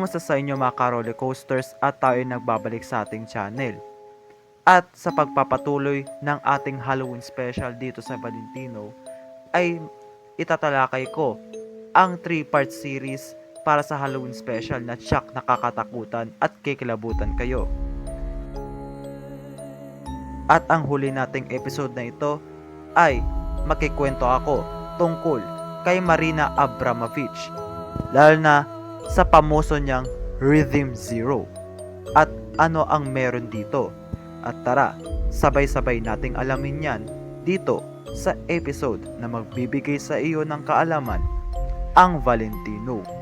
Kamusta sa inyo mga ka-roller coasters at tayo nagbabalik sa ating channel. At sa pagpapatuloy ng ating Halloween special dito sa Valentino ay itatalakay ko ang 3-part series para sa Halloween special na tiyak nakakatakutan at kikilabutan kayo. At ang huli nating episode na ito ay makikwento ako tungkol kay Marina Abramovich, lalo na sa pamoso niyang Rhythm Zero at ano ang meron dito. At tara, sabay-sabay nating alamin yan dito sa episode na magbibigay sa iyo ng kaalaman, ang Valentino.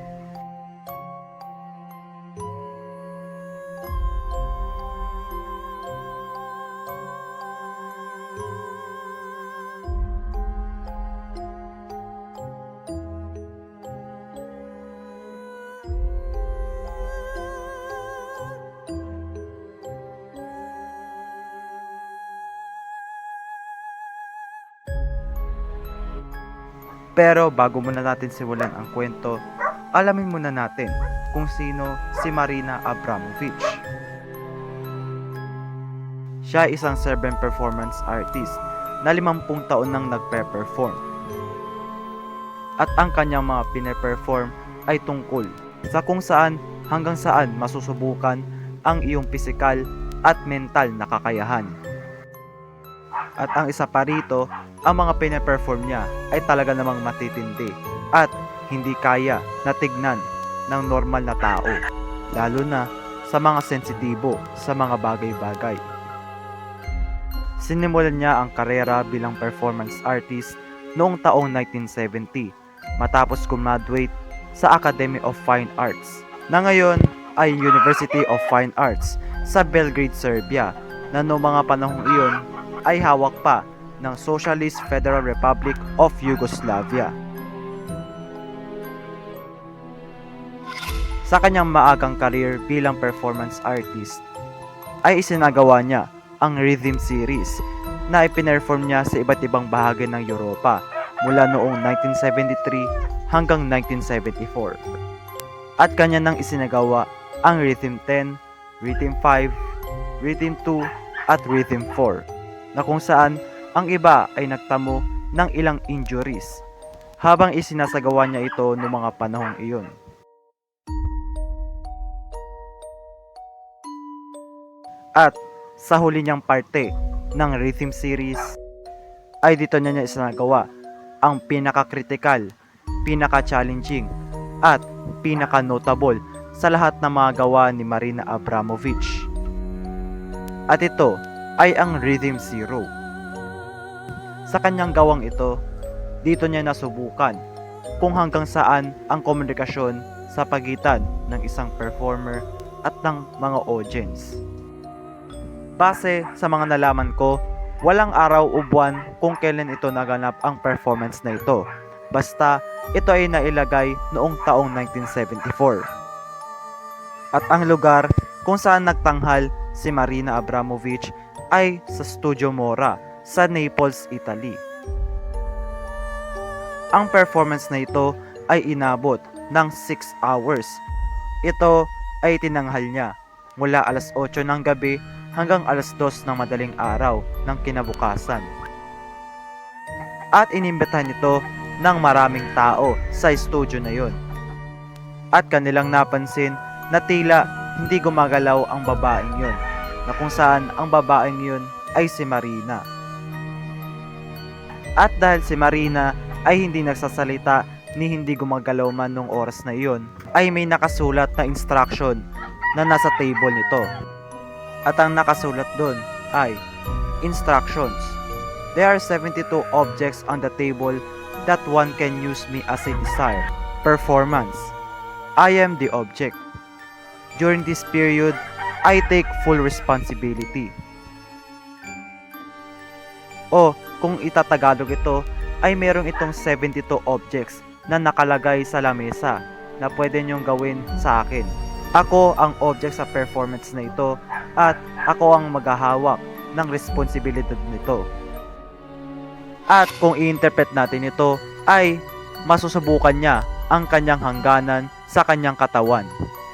Pero bago muna natin simulan ang kwento, alamin muna natin kung sino si Marina Abramovich. Siya ay isang Serbian performance artist na 50 taon nang nagpe-perform. At ang kanyang mga pine-perform ay tungkol sa kung saan hanggang saan masusubukan ang iyong pisikal at mental na kakayahan. At ang isa pa rito, ang mga pine-perform niya ay talaga namang matitindi at hindi kaya na tignan ng normal na tao, lalo na sa mga sensitibo sa mga bagay-bagay. Sinimulan niya ang karera bilang performance artist noong taong 1970 matapos graduate sa Academy of Fine Arts na ngayon ay University of Fine Arts sa Belgrade, Serbia, na noong mga panahong iyon ay hawak pa ng Socialist Federal Republic of Yugoslavia. Sa kanyang maagang career bilang performance artist, ay isinagawa niya ang Rhythm series na ipinperform niya sa iba't ibang bahagi ng Europa mula noong 1973 hanggang 1974. At kanya nang isinagawa ang Rhythm 10, Rhythm 5, Rhythm 2 at Rhythm 4 na kung saan ang iba ay nagtamo ng ilang injuries habang isinasagawa niya ito noong mga panahong iyon. At sa huli niyang parte ng Rhythm series ay dito niya isinagawa ang pinaka-critical, pinaka-challenging at pinaka-notable sa lahat ng mga gawa ni Marina Abramovich. At ito ay ang Rhythm Zero. Sa kanyang gawang ito, dito niya nasubukan kung hanggang saan ang komunikasyon sa pagitan ng isang performer at ng mga audience. Base sa mga nalaman ko, walang araw o buwan kung kailan ito naganap ang performance na ito. Basta ito ay nailagay noong taong 1974. At ang lugar kung saan nagtanghal si Marina Abramovich ay sa Studio Mora sa Naples, Italy. Ang performance na ito ay inabot ng 6 hours. Ito ay tinanghal niya mula alas 8 ng gabi hanggang alas 2 ng madaling araw ng kinabukasan. At inimbitahan ito ng maraming tao sa studio na yon. At kanilang napansin na tila hindi gumagalaw ang babaeng yon, na kung saan ang babaeng yun ay si Marina. At dahil si Marina ay hindi nagsasalita ni hindi gumagalaw man nung oras na iyon, ay may nakasulat na instruction na nasa table nito. At ang nakasulat doon ay instructions. There are 72 objects on the table that one can use me as a desire. Performance. I am the object. During this period, I take full responsibility. O kung itatagalog ito, ay merong itong 72 objects na nakalagay sa lamesa na pwede nyong gawin sa akin. Ako ang object sa performance na ito at ako ang maghahawak ng responsibilidad nito. At kung i-interpret natin ito ay masusubukan niya ang kanyang hangganan sa kanyang katawan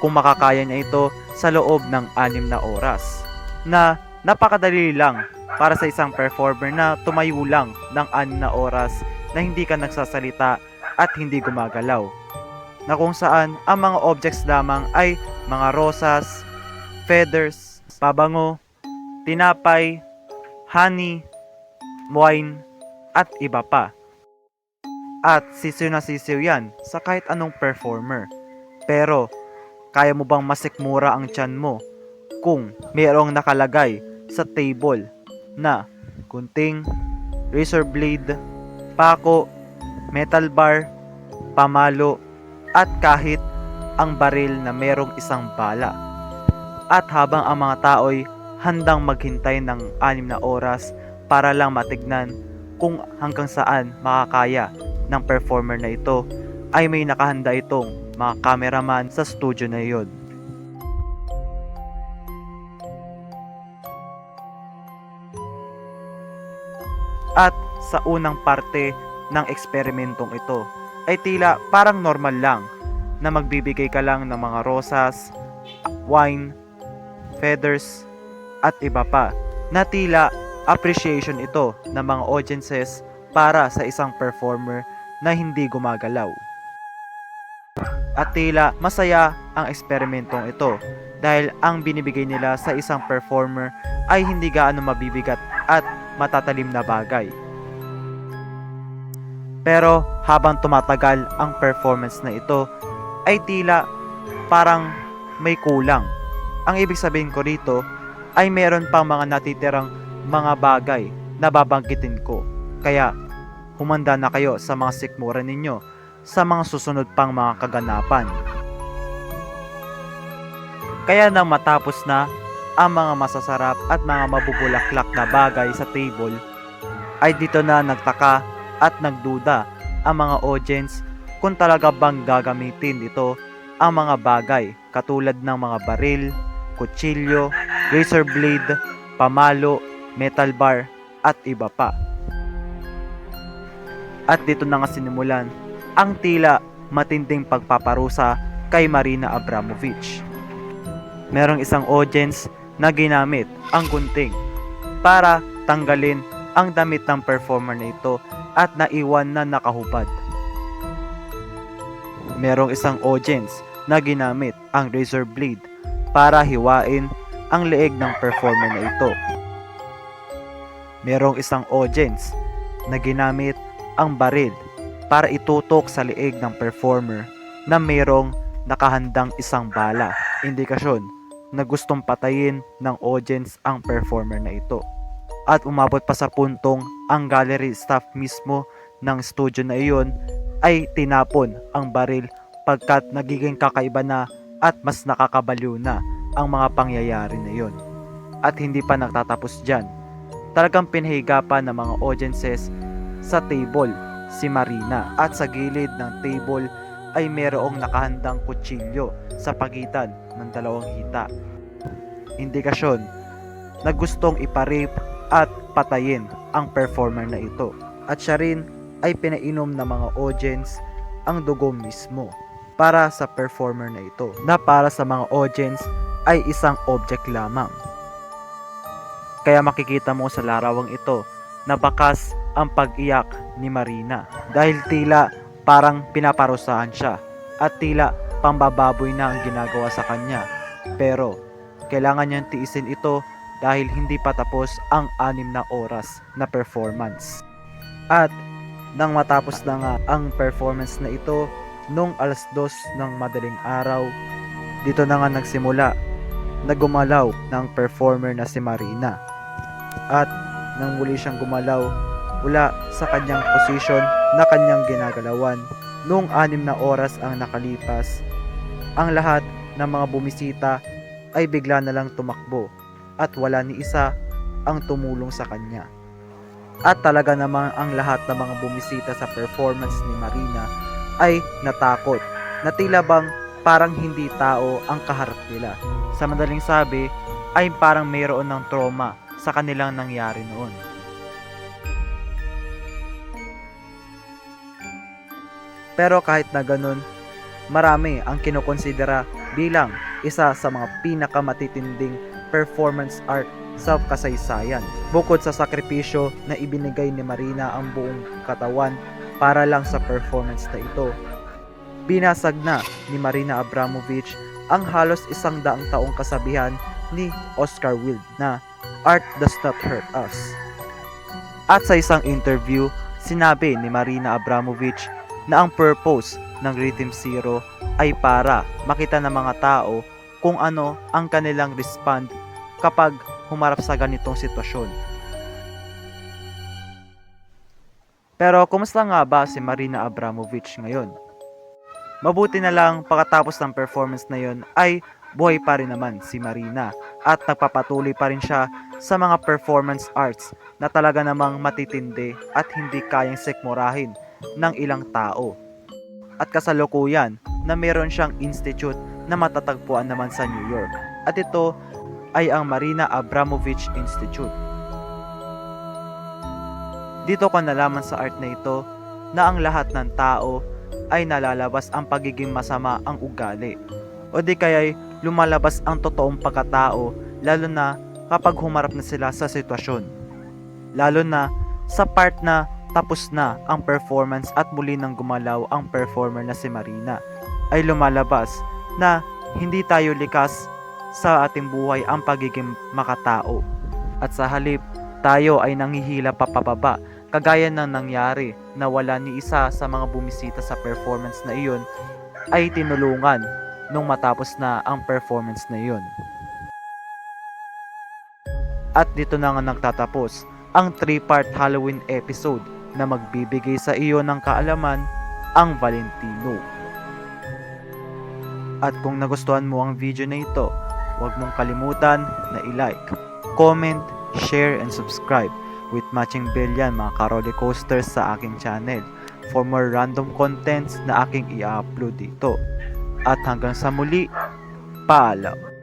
kung makakaya niya ito sa loob ng 6 na oras. Na napakadali lang para sa isang performer na tumayo lang ng 6 na oras na hindi ka nagsasalita at hindi gumagalaw. Na kung saan ang mga objects lamang ay mga rosas, feathers, pabango, tinapay, honey, wine, at iba pa. At sisiw na sisiw yan sa kahit anong performer. Pero, kaya mo bang masikmura ang tiyan mo kung mayroong nakalagay sa table na gunting, razor blade, pako, metal bar, pamalo, at kahit ang baril na merong isang bala. At habang ang mga tao'y handang maghintay ng 6 na oras para lang matignan kung hanggang saan makakaya ng performer na ito, ay may nakahanda itong mga cameraman sa studio na iyon. At sa unang parte ng eksperimentong ito ay tila parang normal lang na magbibigay ka lang ng mga rosas, wine, feathers, at iba pa, na tila appreciation ito ng mga audiences para sa isang performer na hindi gumagalaw. At tila masaya ang eksperimentong ito dahil ang binibigay nila sa isang performer ay hindi gaano mabibigat at matatalim na bagay. Pero habang tumatagal ang performance na ito ay tila parang may kulang. Ang ibig sabihin ko rito ay meron pang mga natitirang mga bagay na babanggitin ko. Kaya humanda na kayo sa mga sikmura ninyo sa mga susunod pang mga kaganapan. Kaya nang matapos na ang mga masasarap at mga mabubulaklak na bagay sa table, ay dito na nagtaka at nagduda ang mga audience kung talaga bang gagamitin dito ang mga bagay katulad ng mga baril, kutsilyo, razor blade, pamalo, metal bar, at iba pa. At dito na nga sinimulan ang tila matinding pagpaparusa kay Marina Abramovich. Merong isang audience na ginamit ang gunting para tanggalin ang damit ng performer na ito at naiwan na nakahubad. Merong isang audience na ginamit ang razor blade para hiwain ang leeg ng performer na ito. Merong isang audience na ginamit ang baril para itutok sa leeg ng performer na mayroong nakahandang isang bala, indikasyon na gustong patayin ng audience ang performer na ito. At umabot pa sa puntong ang gallery staff mismo ng studio na iyon ay tinapon ang baril pagkat nagiging kakaiba na at mas nakakabaliw na ang mga pangyayari na iyon. At hindi pa nagtatapos dyan. Talagang pinahiga pa ng mga audiences sa table si Marina at sa gilid ng table ay mayroong nakahandang kutsilyo sa pagitan ng dalawang hita. Indikasyon na gustong iparape at patayin ang performer na ito. At siya rin ay pinainom ng mga audience ang dugo mismo para sa performer na ito, na para sa mga audience ay isang object lamang. Kaya makikita mo sa larawang ito na bakas ang pag-iyak ni Marina dahil tila parang pinaparusahan siya at tila pambababoy na ang ginagawa sa kanya. Pero kailangan niyang tiisin ito dahil hindi pa tapos ang 6 na oras na performance. At nang matapos na nga ang performance na ito nung 2:00 ng madaling araw, dito na nga nagsimula na gumalaw ng performer na si Marina. At nang muli siyang gumalaw mula sa kanyang posisyon na kanyang ginagalawan nung 6 na oras ang nakalipas, ang lahat ng mga bumisita ay bigla na lang tumakbo at wala ni isa ang tumulong sa kanya. At talaga namang ang lahat ng mga bumisita sa performance ni Marina ay natakot na tila bang parang hindi tao ang kaharap nila. Sa madaling sabi ay parang mayroon ng trauma sa kanilang nangyari noon. Pero kahit na ganun, marami ang kinukonsidera bilang isa sa mga pinakamatitinding performance art sa kasaysayan. Bukod sa sakripisyo na ibinigay ni Marina ang buong katawan para lang sa performance na ito, binasag na ni Marina Abramovich ang halos 100 taong kasabihan ni Oscar Wilde na "Art does not hurt us." At sa isang interview, sinabi ni Marina Abramovich na ang purpose ng Rhythm Zero ay para makita ng mga tao kung ano ang kanilang respond kapag humarap sa ganitong sitwasyon. Pero kumusta nga ba si Marina Abramovich ngayon? Mabuti na lang pagkatapos ng performance na yon ay buhay pa rin naman si Marina at nagpapatuloy pa rin siya sa mga performance arts na talaga namang matitindi at hindi kayang sikmurahin ng ilang tao. At kasalukuyan na meron siyang institute na matatagpuan naman sa New York. At ito ay ang Marina Abramovich Institute. Dito ko nalaman sa art na ito na ang lahat ng tao ay nalalabas ang pagiging masama ang ugali. O di kaya'y lumalabas ang totoong pagkatao lalo na kapag humarap na sila sa sitwasyon. Lalo na sa part na tapos na ang performance at muli nang gumalaw ang performer na si Marina, ay lumalabas na hindi tayo likas sa ating buhay ang pagiging makatao. At sa halip, tayo ay nanghihila papababa kagaya ng nangyari na wala ni isa sa mga bumisita sa performance na iyon ay tinulungan nung matapos na ang performance na iyon. At dito na nga nagtatapos ang 3-part Halloween episode na magbibigay sa iyo ng kaalaman ang Valentino. At kung nagustuhan mo ang video na ito, huwag mong kalimutan na i-like, comment, share, and subscribe with matching bell yan mga ka-roller coasters sa aking channel for more random contents na aking i-upload dito. At hanggang sa muli, paalam!